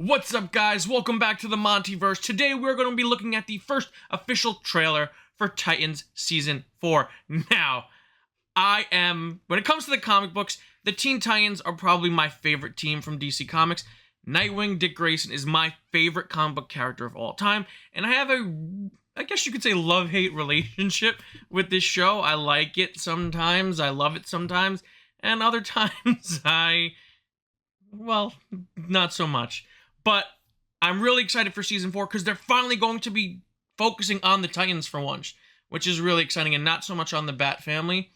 What's up, guys? Welcome back to the MontyVerse. Today we're going to be looking at the first official trailer for Titans Season 4. Now, when it comes to the comic books, the Teen Titans are probably my favorite team from DC Comics. Nightwing, Dick Grayson, is my favorite comic book character of all time, and I have I guess you could say, love-hate relationship with this show. I like it sometimes, I love it sometimes, and other times well, not so much. But I'm really excited for Season 4 because they're finally going to be focusing on the Titans for once, which is really exciting, and not so much on the Bat family.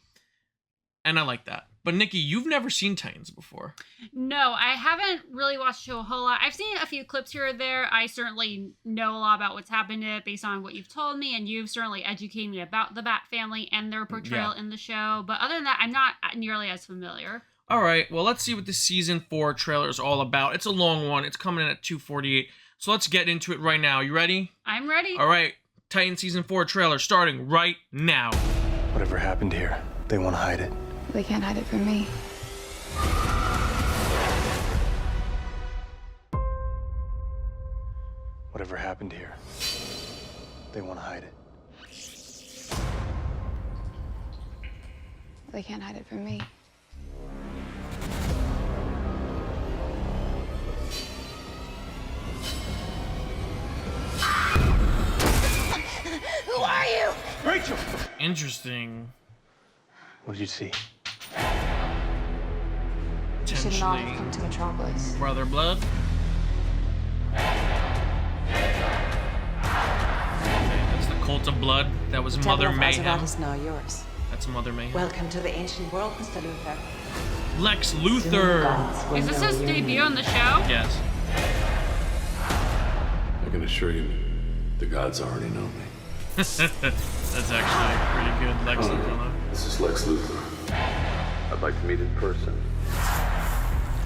And I like that. But Nicki, you've never seen Titans before. No, I haven't really watched the show a whole lot. I've seen a few clips here or there. I certainly know a lot about what's happened in it based on what you've told me, and you've certainly educated me about the Bat family and their portrayal in the show. But other than that, I'm not nearly as familiar. All right, well, let's see what the Season 4 trailer is all about. It's a long one. It's coming in at 2:48. So let's get into it right now. You ready? I'm ready. All right, Titan Season 4 trailer starting right now. Whatever happened here, they want to hide it. They can't hide it from me. Whatever happened here, they want to hide it. They can't hide it from me. Who are you? Rachel! Interesting. What did you see? You should not have come to Metropolis. Brother blood. That's the cult of blood. That was Mother Mayhem. Is now yours. That's Mother Mayhem. Welcome to the ancient world, Mr. Luthor. Lex Luthor. Is this his debut on the show? Yes. I can assure you, the gods already know me. That's actually pretty good, Lex Luthor. This is Lex Luthor. I'd like to meet in person.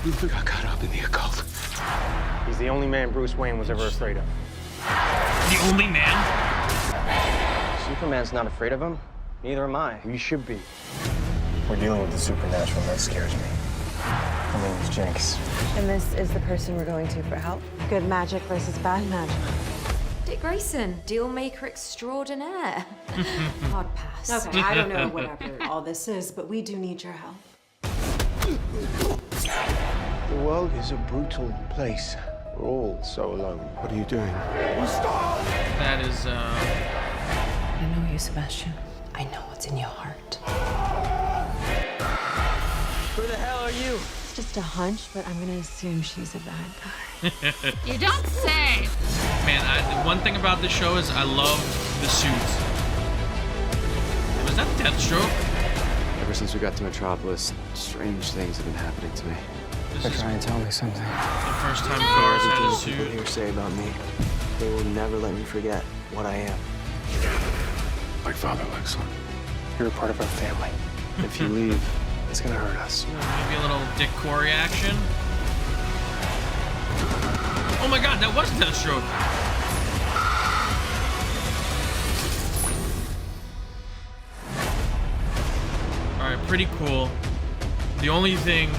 Luthor got caught up in the occult. He's the only man Bruce Wayne was ever afraid of. The only man? Superman's not afraid of him. Neither am I. You should be. We're dealing with the supernatural, and that scares me. Her name is Jinx. And this is the person we're going to for help? Good magic versus bad magic. Dick Grayson, deal maker extraordinaire. Hard pass. Okay, I don't know whatever all this is, but we do need your help. The world is a brutal place. We're all so alone. What are you doing? That is, I know you, Sebastian. I know what's in your heart. Who the hell are you? It's just a hunch, but I'm gonna assume she's a bad guy. You don't say. Man, the one thing about this show is I love the suits. Was that Deathstroke? Ever since we got to Metropolis, strange things have been happening to me. They're trying to tell me something. The first time Cars had a Everything people suit. here say about me, they will never let me forget what I am. Like Father, like Son. You're a part of our family. If you leave, it's gonna hurt us. Maybe a little Dick Corey action. Oh my god, that was Deathstroke. Alright, pretty cool. The only thing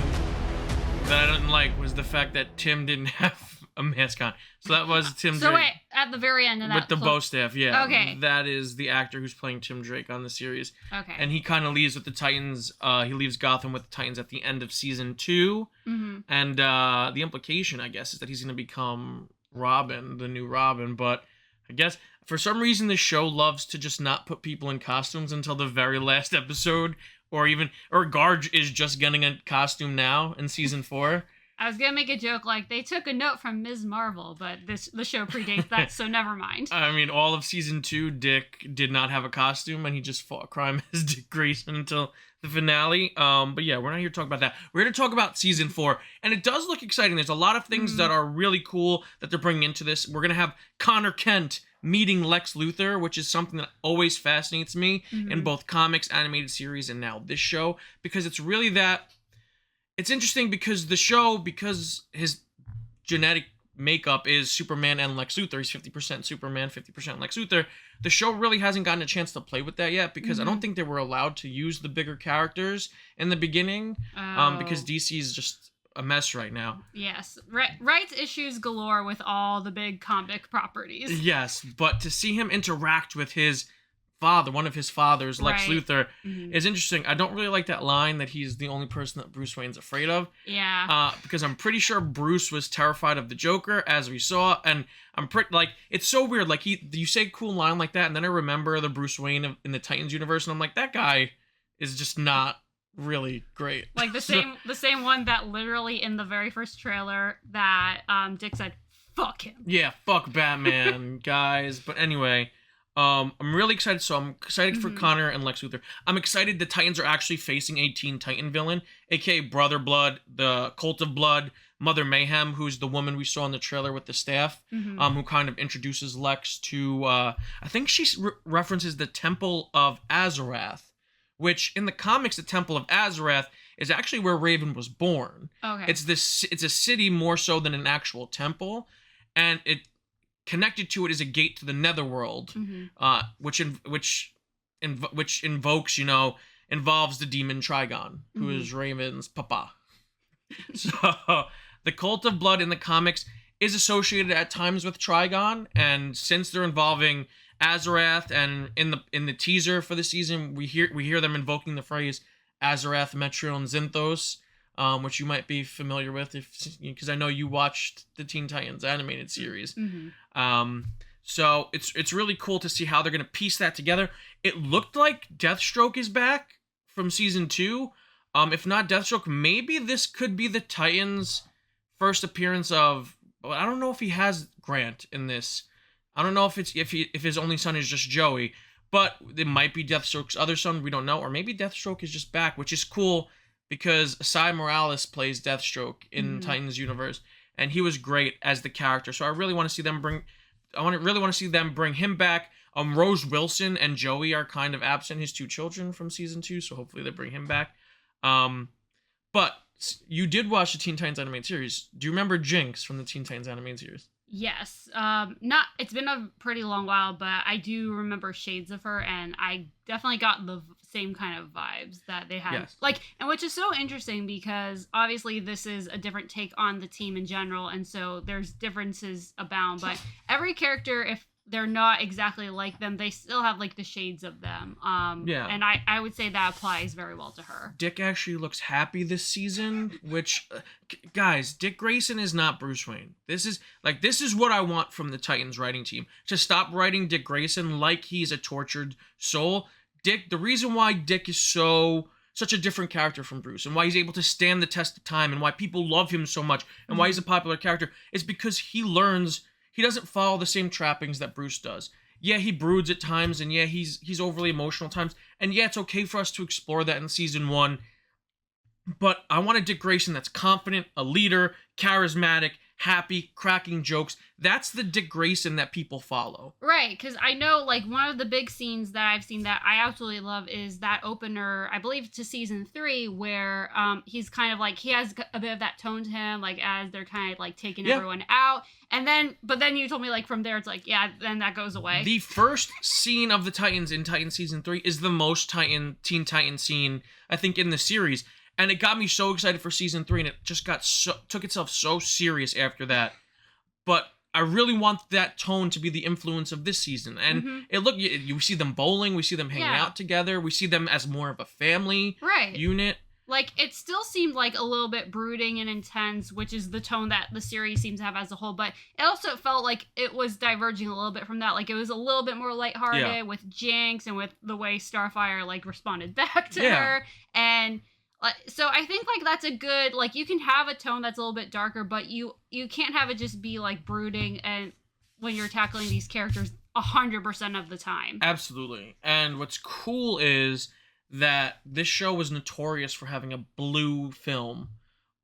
that I didn't like was the fact that Tim didn't have a mask on. So that was Tim Drake. So wait, at the very end of that With the bow staff, yeah. Okay. That is the actor who's playing Tim Drake on the series. Okay. And he kind of leaves with the Titans. He leaves Gotham with the Titans at the end of Season 2. Mm-hmm. And the implication, I guess, is that he's going to become Robin, the new Robin. But I guess for some reason the show loves to just not put people in costumes until the very last episode. Or Garge is just getting a costume now in Season 4. I was gonna make a joke like they took a note from Ms. Marvel, but the show predates that, so never mind. I mean, all of Season 2, Dick did not have a costume, and he just fought crime as Dick Grayson until the finale. But yeah, we're not here to talk about that. We're here to talk about Season 4, and it does look exciting. There's a lot of things that are really cool that they're bringing into this. We're gonna have Connor Kent meeting Lex Luthor, which is something that always fascinates me in both comics, animated series, and now this show, because it's really that. It's interesting because the show, because his genetic makeup is Superman and Lex Luthor, he's 50% Superman, 50% Lex Luthor, the show really hasn't gotten a chance to play with that yet because I don't think they were allowed to use the bigger characters in the beginning because DC is just a mess right now. Yes, rights issues galore with all the big comic properties. Yes, but to see him interact with his father, one of his fathers, Lex Luthor, is interesting. I don't really like that line that he's the only person that Bruce Wayne's afraid of. Yeah. Because I'm pretty sure Bruce was terrified of the Joker, as we saw, and I'm pretty it's so weird. Like you say a cool line like that, and then I remember the Bruce Wayne in the Titans universe, and I'm like, that guy is just not really great. Like the same one that literally in the very first trailer that Dick said, "Fuck him." Yeah, fuck Batman, guys. But anyway. I'm really excited. So I'm excited for Connor and Lex Luthor. I'm excited the Titans are actually facing a Teen Titan villain, aka Brother Blood, the Cult of Blood, Mother Mayhem, who's the woman we saw in the trailer with the staff, who kind of introduces Lex to, I think she references the Temple of Azarath, which in the comics, the Temple of Azarath is actually where Raven was born. Okay. It's a city more so than an actual temple, and it connected to it is a gate to the Netherworld, which invokes, involves the demon Trigon, who is Raven's papa. So the Cult of Blood in the comics is associated at times with Trigon, and since they're involving Azarath, and in the teaser for the season, we hear them invoking the phrase Azarath, Metro, and Zinthos. Which you might be familiar with because I know you watched the Teen Titans animated series. So it's really cool to see how they're going to piece that together. It looked like Deathstroke is back from season 2. If not Deathstroke, maybe this could be the Titans' first appearance of. Well, I don't know if he has Grant in this. I don't know if his only son is just Joey, but it might be Deathstroke's other son. We don't know, or maybe Deathstroke is just back, which is cool. Because Asai Morales plays Deathstroke in Titans universe, and he was great as the character. So I really want to see them bring him back. Rose Wilson and Joey are kind of absent, his 2 children from season 2, so hopefully they bring him back. But you did watch the Teen Titans animated series. Do you remember Jinx from the Teen Titans animated series? Yes. It's been a pretty long while, but I do remember shades of her, and I definitely got the same kind of vibes that they had. Yes. And which is so interesting because obviously this is a different take on the team in general, and so there's differences abound, but every character, if they're not exactly like them, they still have like the shades of them. And I would say that applies very well to her. Dick actually looks happy this season, which guys, Dick Grayson is not Bruce Wayne. This is what I want from the Titans writing team. To stop writing Dick Grayson like he's a tortured soul. The reason why Dick is such a different character from Bruce, and why he's able to stand the test of time, and why people love him so much, and why he's a popular character, is because he learns. He doesn't follow the same trappings that Bruce does. Yeah, he broods at times, and yeah, he's overly emotional at times, and yeah, it's okay for us to explore that in season 1. But I want a Dick Grayson that's confident, a leader, charismatic, happy, cracking jokes. That's the Dick Grayson that people follow. Right, because I know, like, one of the big scenes that I've seen that I absolutely love is that opener, I believe, to season 3, where he's kind of like, he has a bit of that tone to him, like, as they're kind of, like, taking everyone out. But then you told me, like, from there, it's like, yeah, then that goes away. The first scene of the Titans in Titan season 3 is the most Teen Titan scene, I think, in the series. And it got me so excited for season 3, and it just took itself so serious after that. But I really want that tone to be the influence of this season. And you see them bowling, we see them hanging out together, we see them as more of a family unit. Like, it still seemed like a little bit brooding and intense, which is the tone that the series seems to have as a whole. But it also felt like it was diverging a little bit from that. Like, it was a little bit more lighthearted with Jinx and with the way Starfire, like, responded back to her. And so I think, like, that's a good, like, you can have a tone that's a little bit darker, but you can't have it just be, like, brooding and when you're tackling these characters 100% of the time. Absolutely. And what's cool is that this show was notorious for having a blue film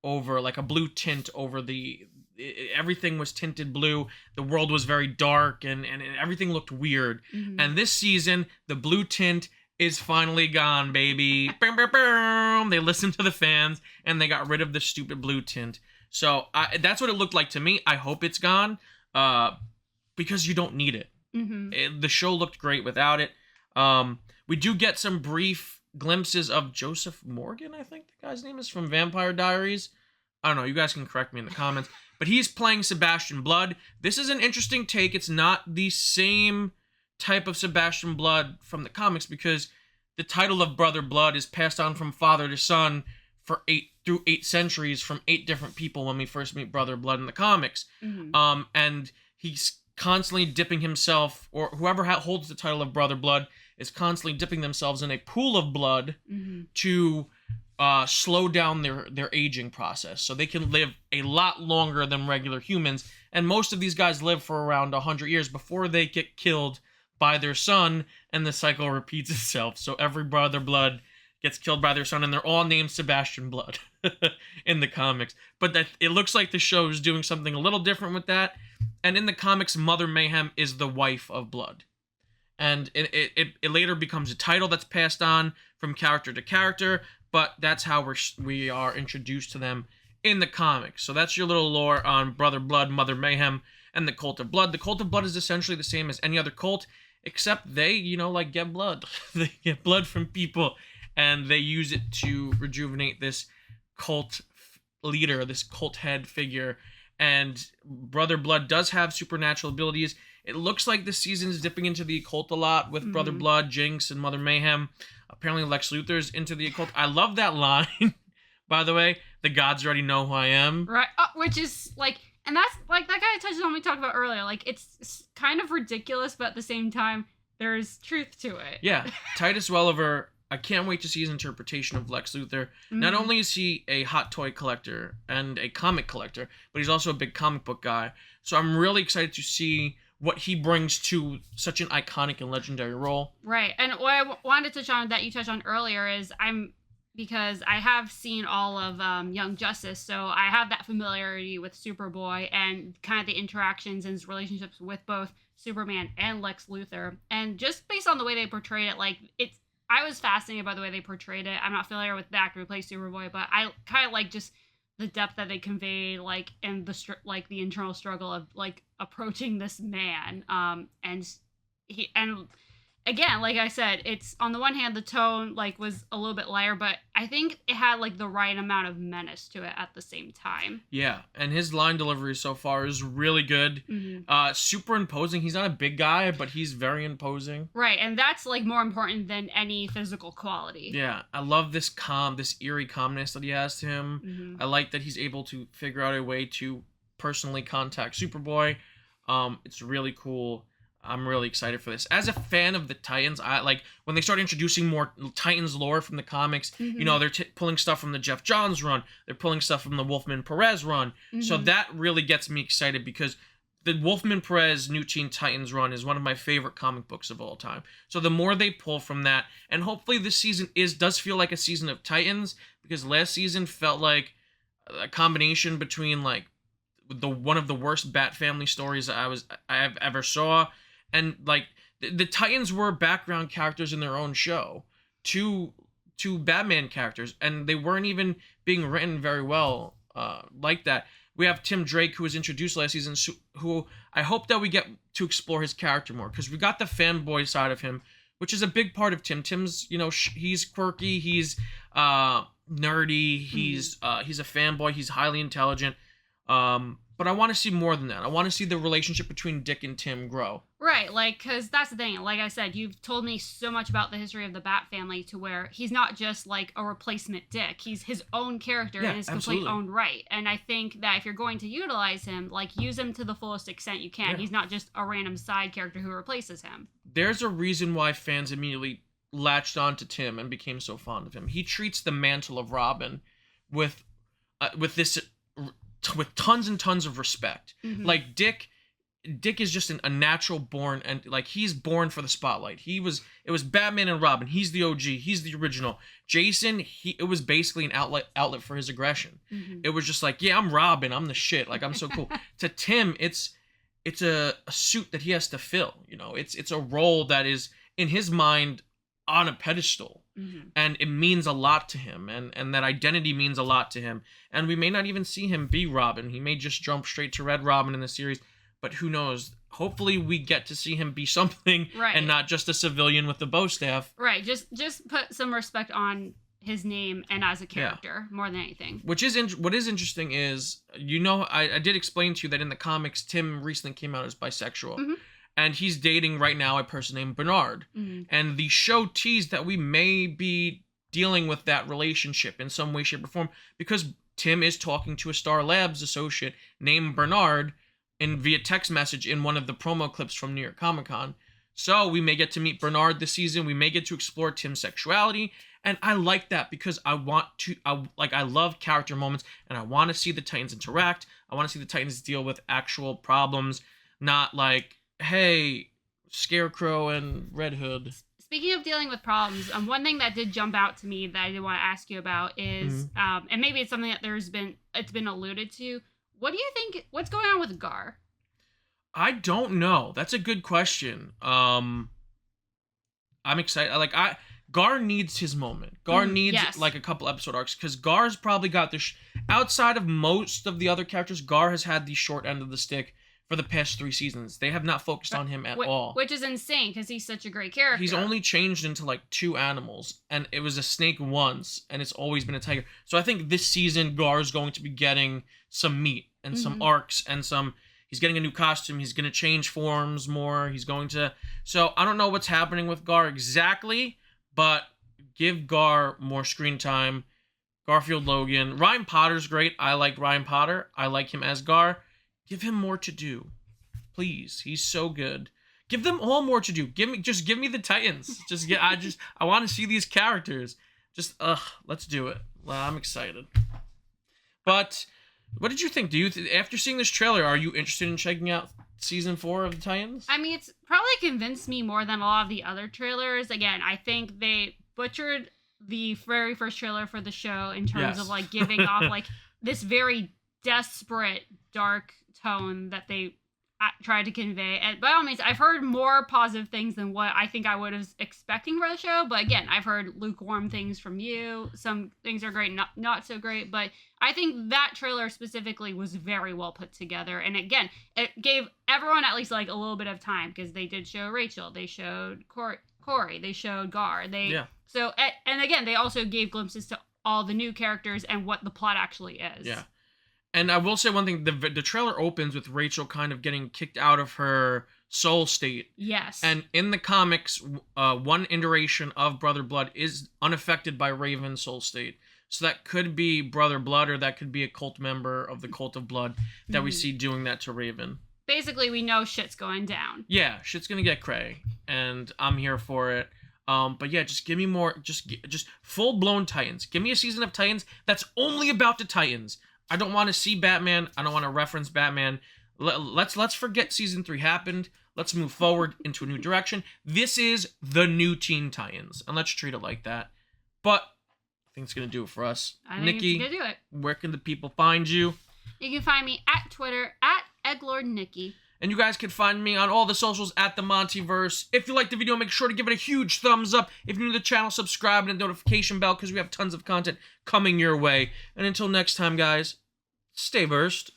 over, like, a blue tint over everything was tinted blue. The world was very dark and everything looked weird. And this season, the blue tint is finally gone, baby. They listened to the fans, and they got rid of the stupid blue tint. So that's what it looked like to me. I hope it's gone, because you don't need it. The show looked great without it. We do get some brief glimpses of Joseph Morgan, I think the guy's name is, from Vampire Diaries. I don't know, you guys can correct me in the comments, but he's playing Sebastian Blood. This is an interesting take. It's not the same type of Sebastian Blood from the comics, because the title of Brother Blood is passed on from father to son for 8 centuries from 8 different people when we first meet Brother Blood in the comics. And he's constantly dipping himself, or whoever holds the title of Brother Blood is constantly dipping themselves in a pool of blood to slow down their aging process, so they can live a lot longer than regular humans. And most of these guys live for around 100 years before they get killed by their son, and the cycle repeats itself. So every Brother Blood gets killed by their son, and they're all named Sebastian Blood in the comics. But that it looks like the show is doing something a little different with that. And in the comics, Mother Mayhem is the wife of Blood. And it later becomes a title that's passed on from character to character, but that's how we are introduced to them in the comics. So that's your little lore on Brother Blood, Mother Mayhem, and the Cult of Blood. The Cult of Blood is essentially the same as any other cult, except they, get blood. They get blood from people, and they use it to rejuvenate this cult leader, this cult head figure. And Brother Blood does have supernatural abilities. It looks like this season is dipping into the occult a lot with Brother Blood, Jinx, and Mother Mayhem. Apparently Lex Luthor's into the occult. I love that line, by the way. The gods already know who I am. Right, which is, and that's, that kind of touches on what we talked about earlier. It's kind of ridiculous, but at the same time, there's truth to it. Yeah, Titus Welliver, I can't wait to see his interpretation of Lex Luthor. Not only is he a hot toy collector and a comic collector, but he's also a big comic book guy. So I'm really excited to see what he brings to such an iconic and legendary role. Right, and what I wanted to touch on that you touched on earlier is because I have seen all of Young Justice, so I have that familiarity with Superboy and kind of the interactions and his relationships with both Superman and Lex Luthor. And just based on the way they portrayed it, I was fascinated by the way they portrayed it. I'm not familiar with the actor who plays Superboy, but I kind of like just the depth that they conveyed, and the internal struggle of approaching this man. And again, like I said, it's on the one hand the tone was a little bit lighter, but I think it had the right amount of menace to it at the same time. Yeah, and his line delivery so far is really good. Super imposing. He's not a big guy, but he's very imposing. Right, and that's more important than any physical quality. Yeah, I love this eerie calmness that he has to him. I like that he's able to figure out a way to personally contact Superboy. It's really cool. I'm really excited for this. As a fan of the Titans, I when they start introducing more Titans lore from the comics. They're pulling stuff from the Jeff Johns run. They're pulling stuff from the Wolfman Perez run. So that really gets me excited, because the Wolfman Perez New Teen Titans run is one of my favorite comic books of all time. So the more they pull from that, and hopefully this season does feel like a season of Titans, because last season felt like a combination between one of the worst Bat Family stories I've ever saw. And the Titans were background characters in their own show, two Batman characters, and they weren't even being written very well like that. We have Tim Drake, who was introduced last season, who I hope that we get to explore his character more, because we got the fanboy side of him, which is a big part of Tim. Tim's, he's quirky, he's nerdy, he's a fanboy, he's highly intelligent. But I want to see more than that. I want to see the relationship between Dick and Tim grow. Right, because that's the thing. Like I said, you've told me so much about the history of the Bat family to where he's not just a replacement Dick. He's his own character in his complete own right. And I think that if you're going to utilize him, use him to the fullest extent you can. Yeah. He's not just a random side character who replaces him. There's a reason why fans immediately latched on to Tim and became so fond of him. He treats the mantle of Robin with tons and tons of respect. Mm-hmm. Dick is just a natural born, and he's born for the spotlight. It was Batman and Robin. He's the OG. He's the original. Jason, it was basically an outlet for his aggression. Mm-hmm. It was just yeah, I'm Robin. I'm the shit. I'm so cool. To Tim, it's a suit that he has to fill. It's a role that is in his mind on a pedestal. Mm-hmm. And it means a lot to him, and that identity means a lot to him. And we may not even see him be Robin. He may just jump straight to Red Robin in the series, but who knows? Hopefully we get to see him be something, right, and not just a civilian with the bow staff. Right, just put some respect on his name and as a character more than anything. What is interesting is, I did explain to you that in the comics, Tim recently came out as bisexual. Mm-hmm. And he's dating right now a person named Bernard. Mm-hmm. And the show teased that we may be dealing with that relationship in some way, shape, or form, because Tim is talking to a Star Labs associate named Bernard via text message in one of the promo clips from New York Comic Con. So we may get to meet Bernard this season. We may get to explore Tim's sexuality. And I like that because I love character moments, and I want to see the Titans interact. I want to see the Titans deal with actual problems, not like, hey, Scarecrow and Red Hood. Speaking of dealing with problems, one thing that did jump out to me that I did want to ask you about is, and maybe it's something that it's been alluded to. What do you think? What's going on with Gar? I don't know. That's a good question. I'm excited. Gar needs his moment. Gar needs like a couple episode arcs, because Gar's probably got the outside of most of the other characters, Gar has had the short end of the stick for the past 3 seasons. They have not focused on him at all. Which is insane, because he's such a great character. He's only changed into like 2 animals, and it was a snake once, and it's always been a tiger. So I think this season, Gar's going to be getting some meat and some arcs and some... He's getting a new costume. He's going to change forms more. He's going to... So I don't know what's happening with Gar exactly, but give Gar more screen time. Garfield Logan. Ryan Potter's great. I like Ryan Potter. I like him as Gar. Give him more to do. Please. He's so good. Give them all more to do. Give me the Titans. I want to see these characters. Let's do it. Well, I'm excited. But what did you think? After seeing this trailer, are you interested in checking out season 4 of the Titans? I mean, it's probably convinced me more than a lot of the other trailers. Again, I think they butchered the very first trailer for the show in terms of like giving off like this very desperate, dark tone that they tried to convey. And by all means, I've heard more positive things than what I think I would have expecting for the show. But again, I've heard lukewarm things from you. Some things are great, not so great. But I think that trailer specifically was very well put together. And again, it gave everyone at least like a little bit of time, because they did show Rachel, they showed Corey, they showed Gar. So, and again, they also gave glimpses to all the new characters and what the plot actually is. Yeah. And I will say one thing, the trailer opens with Rachel kind of getting kicked out of her soul state. Yes. And in the comics, one iteration of Brother Blood is unaffected by Raven's soul state. So that could be Brother Blood, or that could be a cult member of the Cult of Blood that we see doing that to Raven. Basically, we know shit's going down. Yeah, shit's gonna get cray, and I'm here for it. But yeah, just give me more, just full-blown Titans. Give me a season of Titans that's only about the Titans. I don't want to see Batman. I don't want to reference Batman. Let's forget season 3 happened. Let's move forward into a new direction. This is the new Teen Titans, and let's treat it like that. But I think it's going to do it for us. I think Nicki, it's going to do it. Where can the people find you? You can find me at Twitter, @EgglordNicki. And you guys can find me on all the socials at the MontyVerse. If you liked the video, make sure to give it a huge thumbs up. If you're new to the channel, subscribe and the notification bell, because we have tons of content coming your way. And until next time, guys, stay versed.